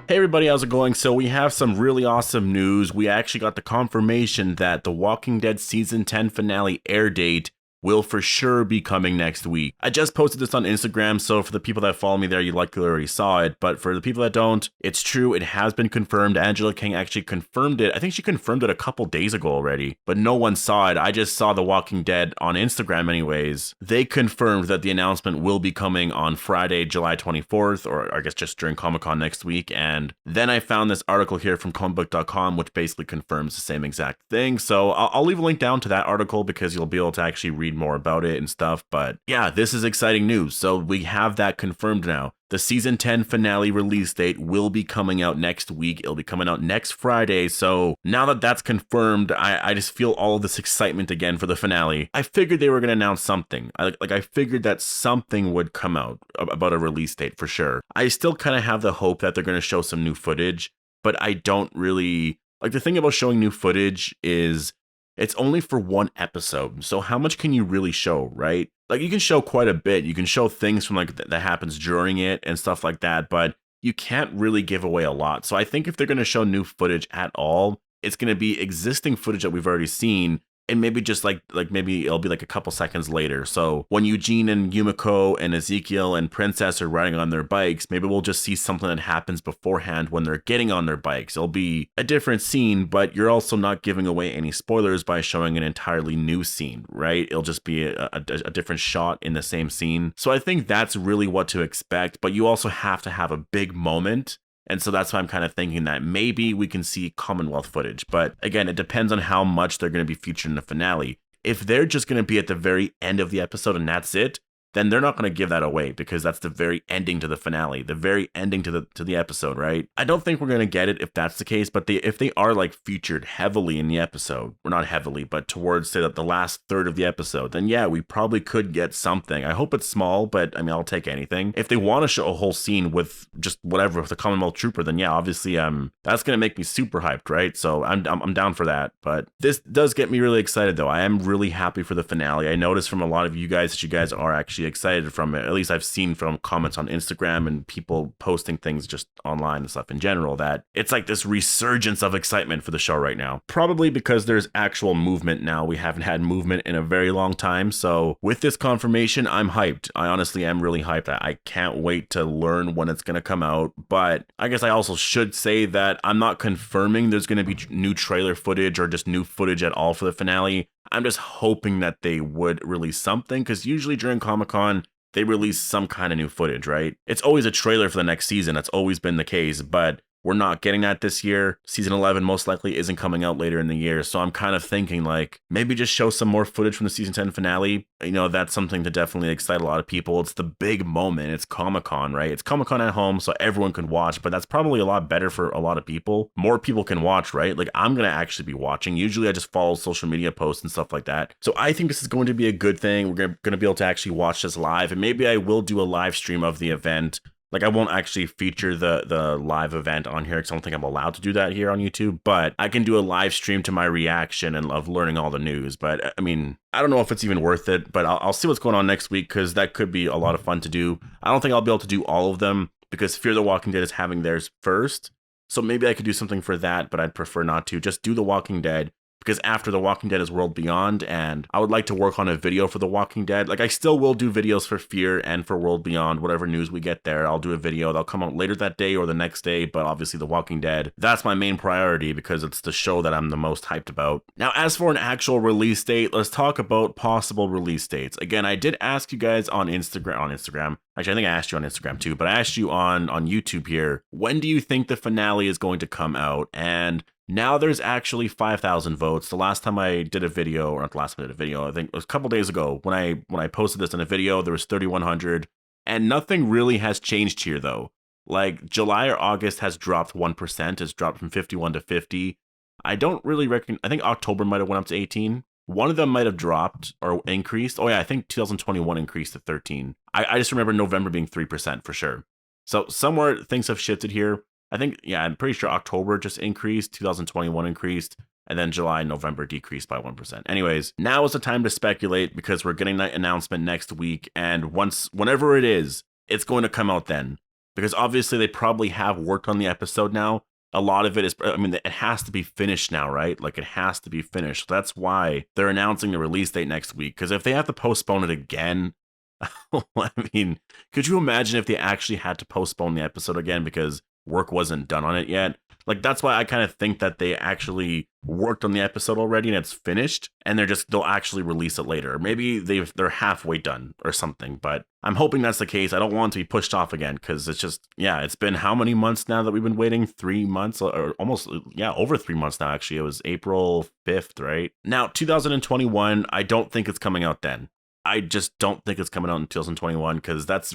Hey everybody, how's it going? So we have some really awesome news. We actually got the confirmation that the Walking Dead Season 10 finale air date will for sure be coming next week. I just posted this on Instagram, so for the people that follow me there, you likely already saw it, but for the people that don't, it's true, it has been confirmed. Angela King actually confirmed it. I think she confirmed it a couple days ago already, but no one saw it. I just saw The Walking Dead on Instagram anyways. They confirmed that the announcement will be coming on Friday, July 24th, or I guess just during Comic-Con next week, and then I found this article here from comicbook.com, which basically confirms the same exact thing, so I'll leave a link down to that article because you'll be able to actually read more about it and stuff. But yeah, this is exciting news. So we have that confirmed now. The season 10 finale release date will be coming out next week. It'll be coming out next Friday. So now that that's confirmed, I just feel all of this excitement again for the finale. I figured they were going to announce something. I figured that something would come out about a release date for sure. I still kind of have the hope that they're going to show some new footage, but I don't really like the thing about showing new footage is it's only for one episode. So how much can you really show, right? Like you can show quite a bit. You can show things from like that happens during it and stuff like that, but you can't really give away a lot. So I think if they're going to show new footage at all, it's going to be existing footage that we've already seen. And maybe just like maybe it'll be like a couple seconds later. So when Eugene and Yumiko and Ezekiel and Princess are riding on their bikes, maybe we'll just see something that happens beforehand when they're getting on their bikes. It'll be a different scene, but you're also not giving away any spoilers by showing an entirely new scene, right? It'll just be a different shot in the same scene. So I think that's really what to expect, but you also have to have a big moment. And so that's why I'm kind of thinking that maybe we can see Commonwealth footage. But again, it depends on how much they're going to be featured in the finale. If they're just going to be at the very end of the episode and that's it, then they're not going to give that away because that's the very ending to the finale, the very ending to the episode, right? I don't think we're going to get it if that's the case, but if they are like featured heavily in the episode, or not heavily, but towards say that the last third of the episode, then yeah, we probably could get something. I hope it's small, but I mean, I'll take anything. If they want to show a whole scene with just whatever with the Commonwealth Trooper, then yeah, obviously that's going to make me super hyped, right? So I'm down for that. But this does get me really excited though. I am really happy for the finale. I noticed from a lot of you guys that you guys are actually excited from it. At least I've seen from comments on Instagram and people posting things just online and stuff in general that it's like this resurgence of excitement for the show right now. Probably because there's actual movement now. We haven't had movement in a very long time. So with this confirmation, I'm hyped. I honestly am really hyped. I can't wait to learn when it's going to come out. But I guess I also should say that I'm not confirming there's going to be new trailer footage or just new footage at all for the finale. I'm just hoping that they would release something because usually during Comic-Con, they release some kind of new footage, right? It's always a trailer for the next season. That's always been the case, but we're not getting that this year. Season 11 most likely isn't coming out later in the year. So I'm kind of thinking like maybe just show some more footage from the season 10 finale. You know, that's something to definitely excite a lot of people. It's the big moment. It's Comic-Con, right? It's Comic-Con at home so everyone can watch, but that's probably a lot better for a lot of people. More people can watch, right? Like I'm going to actually be watching. Usually I just follow social media posts and stuff like that. So I think this is going to be a good thing. We're going to be able to actually watch this live, and maybe I will do a live stream of the event. Like I won't actually feature the live event on here because I don't think I'm allowed to do that here on YouTube, but I can do a live stream to my reaction and of learning all the news. But I mean, I don't know if it's even worth it, but I'll see what's going on next week because that could be a lot of fun to do. I don't think I'll be able to do all of them because Fear the Walking Dead is having theirs first. So maybe I could do something for that, but I'd prefer not to. Just do The Walking Dead. Because after The Walking Dead is World Beyond, and I would like to work on a video for The Walking Dead. Like, I still will do videos for Fear and for World Beyond, whatever news we get there. I'll do a video. They'll come out later that day or the next day, but obviously The Walking Dead, that's my main priority because it's the show that I'm the most hyped about. Now, as for an actual release date, let's talk about possible release dates. Again, I did ask you guys on Instagram. Actually, I think I asked you on Instagram too, but I asked you on YouTube here, when do you think the finale is going to come out? And now there's actually 5,000 votes. The last time I did a video, or not the last time I did a video, I think it was a couple days ago when I posted this in a video, there was 3,100, and nothing really has changed here though. Like July or August has dropped 1%. It's dropped from 51 to 50. I don't really reckon. I think October might have went up to 18. One of them might have dropped or increased. Oh yeah, I think 2021 increased to 13. I just remember November being 3% for sure. So somewhere things have shifted here. I think, yeah, I'm pretty sure October just increased, 2021 increased, and then July and November decreased by 1%. Anyways, now is the time to speculate because we're getting that announcement next week, and whenever it is, it's going to come out then. because obviously they probably have worked on the episode now. A lot of it is, I mean, it has to be finished now, right? Like, it has to be finished. That's why they're announcing the release date next week. Because if they have to postpone it again, I mean, could you imagine if they actually had to postpone the episode again because work wasn't done on it yet? Like, that's why I kind of think that they actually worked on the episode already and it's finished, and they'll actually release it later. Maybe they're halfway done or something, but I'm hoping that's the case. I don't want it to be pushed off again, because it's just, yeah, it's been how many months now that we've been waiting? 3 months, or almost, yeah, over 3 months now, actually. It was April 5th, right? Now, 2021, I don't think it's coming out then. I just don't think it's coming out in 2021, because that's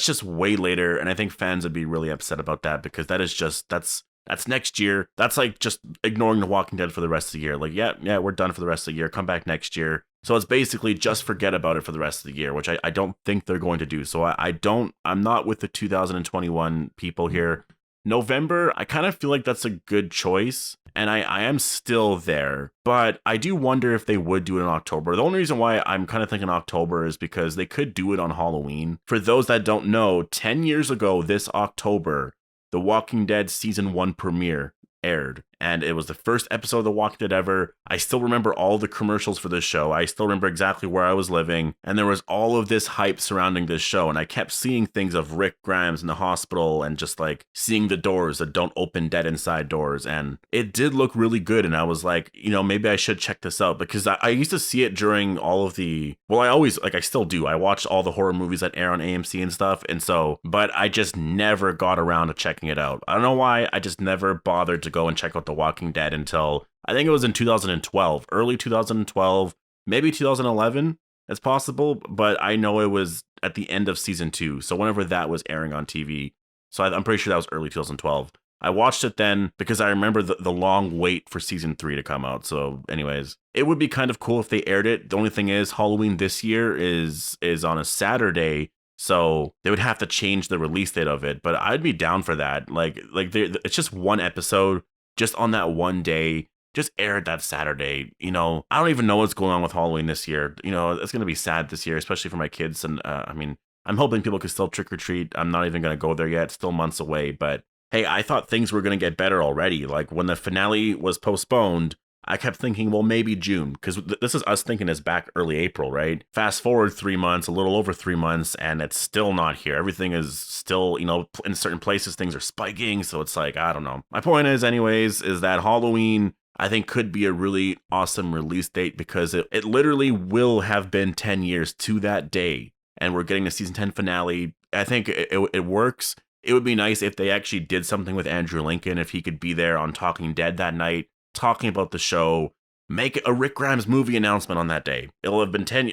just way later, and I think fans would be really upset about that, because that's next year. That's like just ignoring The Walking Dead for the rest of the year. Like, yeah, we're done for the rest of the year. Come back next year. So it's basically just forget about it for the rest of the year, which I don't think they're going to do. So I'm not with the 2021 people here. November, I kind of feel like that's a good choice, and I am still there, but I do wonder if they would do it in October. The only reason why I'm kind of thinking October is because they could do it on Halloween. For those that don't know, 10 years ago this October, The Walking Dead Season 1 premiere aired, and it was the first episode of The Walking Dead ever. I still remember all the commercials for this show. I still remember exactly where I was living, and there was all of this hype surrounding this show, and I kept seeing things of Rick Grimes in the hospital and just like seeing the doors that don't open dead inside doors, and it did look really good, and I was like, maybe I should check this out, because I used to see it during all of I still do. I watch all the horror movies that air on AMC and stuff, and so, but I just never got around to checking it out. I don't know why, I just never bothered to go and check out The Walking Dead until I think it was in 2012, early 2012, maybe 2011. It's possible, but I know it was at the end of season 2, so whenever that was airing on TV. So I'm pretty sure that was early 2012. I watched it then because I remember the long wait for season 3 to come out. So anyways, it would be kind of cool if they aired it. The only thing is, Halloween this year is on a Saturday, so they would have to change the release date of it, but I'd be down for that. Like it's just one episode, just on that one day, just air it that Saturday. I don't even know what's going on with Halloween this year. It's going to be sad this year, especially for my kids. And I mean, I'm hoping people can still trick or treat. I'm not even going to go there yet. Still months away. But hey, I thought things were going to get better already. Like, when the finale was postponed, I kept thinking, well, maybe June, because this is us thinking it's back early April, right? Fast forward 3 months, a little over 3 months, and it's still not here. Everything is still, in certain places, things are spiking. So it's like, I don't know. My point is, anyways, is that Halloween, I think, could be a really awesome release date, because it literally will have been 10 years to that day. And we're getting the season 10 finale. I think it works. It would be nice if they actually did something with Andrew Lincoln, if he could be there on Talking Dead that night, talking about the show. Make a Rick Grimes movie announcement on that day. It'll have been 10,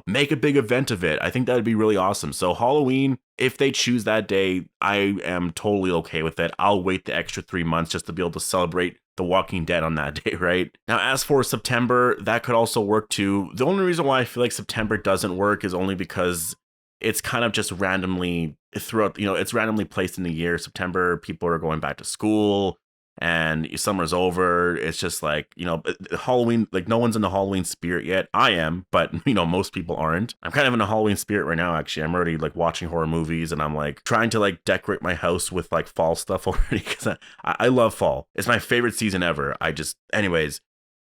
make a big event of it. I think that would be really awesome. So Halloween, if they choose that day, I am totally okay with it. I'll wait the extra 3 months just to be able to celebrate The Walking Dead on that day, right? Now, as for September, that could also work too. The only reason why I feel like September doesn't work is only because it's kind of just randomly throughout, it's randomly placed in the year. September, people are going back to school, and summer's over. It's just like, Halloween, like, no one's in the Halloween spirit yet. I am, but most people aren't. I'm kind of in a Halloween spirit right now, actually. I'm already like watching horror movies, and I'm like trying to like decorate my house with like fall stuff already, because I love fall. It's my favorite season ever. Anyways.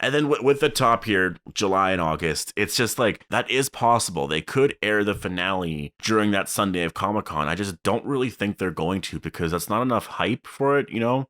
And then with the top here, July and August, it's just like, that is possible. They could air the finale during that Sunday of Comic-Con. I just don't really think they're going to, because that's not enough hype for it,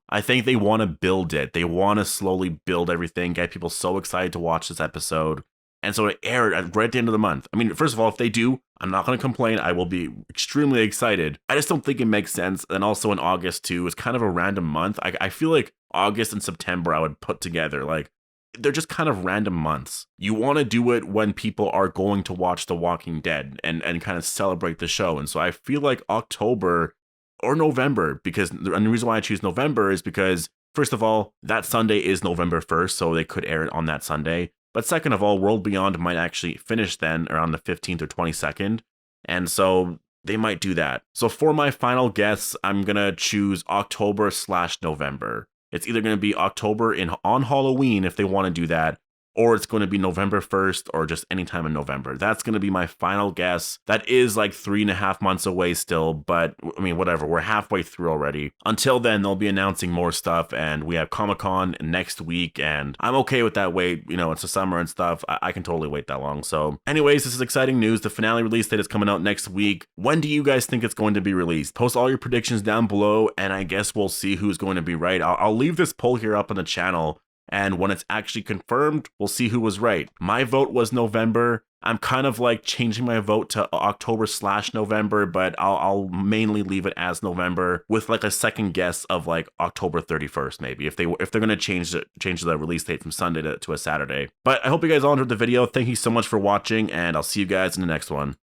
I think they want to build it. They want to slowly build everything, get people so excited to watch this episode. And so it aired right at the end of the month. I mean, first of all, if they do, I'm not going to complain. I will be extremely excited. I just don't think it makes sense. And also in August too, it's kind of a random month. I feel like August and September I would put together. Like, they're just kind of random months. You want to do it when people are going to watch The Walking Dead and kind of celebrate the show. And so I feel like October or November, because the reason why I choose November is because, first of all, that Sunday is November 1st, so they could air it on that Sunday. But second of all, World Beyond might actually finish then around the 15th or 22nd. And so they might do that. So for my final guess, I'm going to choose October/November. It's either going to be October on Halloween if they want to do that, or it's going to be November 1st or just anytime in November. That's going to be my final guess. That is like 3.5 months away still, but I mean, whatever. We're halfway through already. Until then, they'll be announcing more stuff, and we have Comic-Con next week, and I'm okay with that wait. You know, it's the summer and stuff. I can totally wait that long. So anyways, this is exciting news. The finale release date is coming out next week. When do you guys think it's going to be released? Post all your predictions down below, and I guess we'll see who's going to be right. I'll leave this poll here up on the channel, and when it's actually confirmed, we'll see who was right. My vote was November. I'm kind of like changing my vote to October/November, but I'll mainly leave it as November with like a second guess of like October 31st maybe, if they're gonna change the release date from Sunday to a Saturday. But I hope you guys all enjoyed the video. Thank you so much for watching, and I'll see you guys in the next one.